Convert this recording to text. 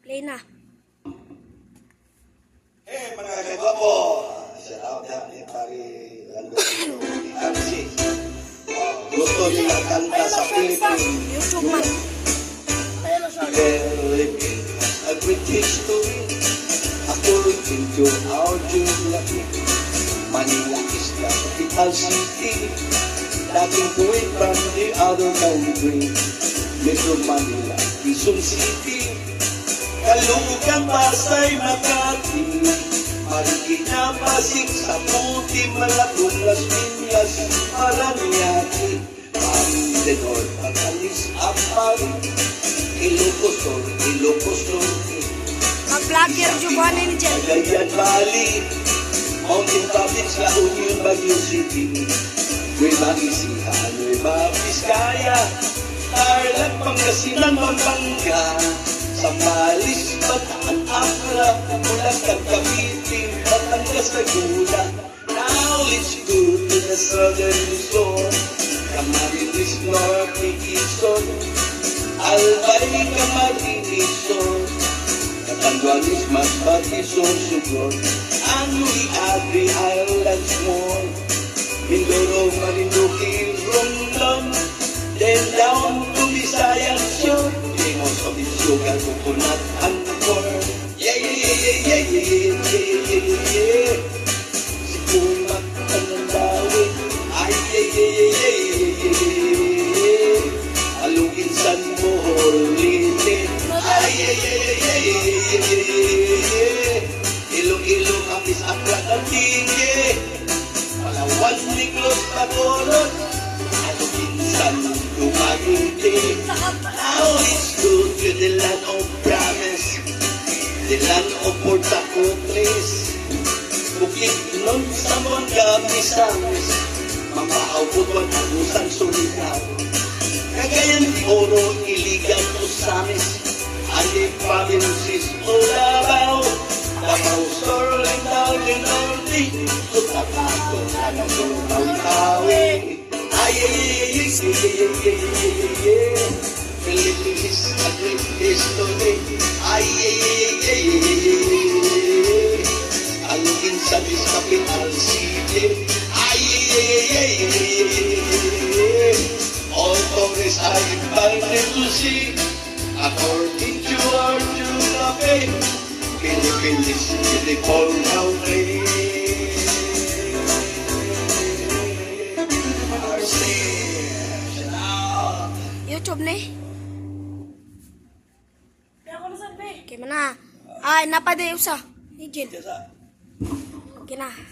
Play na. Mga kagwapo, shout out ni Pari MC. Gusto nila kanta sa Philippines. YouTube man. A British story, according to our geography. Manila is the capital city, dating point from the other country. Metro Manila, Quezon City, Caloocan, Pasay, Makati, Marikina, Pasig, Saputi, Malabon, Las Piñas, Paranaque, Mandenor, Patalis, Apari, Ilocos Norte, Mag-vlogger Giovanni ni Jen. Cagayan Valley, Mountain Province, La Union, Baguio City, Nueva Ecija, Nueva Vizcaya, Tarlac, Pangasinan, Pampanga, Sambales, Bataan, Akra, Bulacan, Cavite, Batangas, Laguna. Now let's go to the southern Luzon, Camarines Norte, Quezon, Albay, Camarines Norte, Catanduanes, Masbate, Sorsogon, Anui, Agri, Highlands Mall, Mindoro, Marinduque, Romblon, then down to Visayas Shore, Limos of the sugar, coconut, and corn. Yeah, yeah, yeah, yeah, yeah, yeah, yeah, yeah. Sipumak, Tanandawi, ay, yeah, yeah, yeah, yeah, yeah, yeah. Alugin, San Bohol, Lite, ay, yeah, yeah, yeah, yeah, yeah, yeah. Ilo-ilo, Kapis, Akra, Antique, Palawan, Negros, Bacolod, Alugin, Dumaguete. Now let's go to the land of promise, the land of Portacotres, Bukidnon, Zamboanga, Misamis, Mamahaw, Agusan, Surigao, Cagayan de Oro, Iligan, Osamis, Ali provinces, Olabao, Davao, Sterling, Darwin, Norte, Cotabato, Canador, Mantawi. Ay, ay, ay, ay, ay, Philippines, a great history. Ay, ay, ay, ay, Alugin sa capital city. Ay, ay, ay, ay, all Congress are invited to see. According to our geography, Philippines is beautiful country. YouTube ni. Okay mana? Ay, napade usa. Ni Jen. Okay na.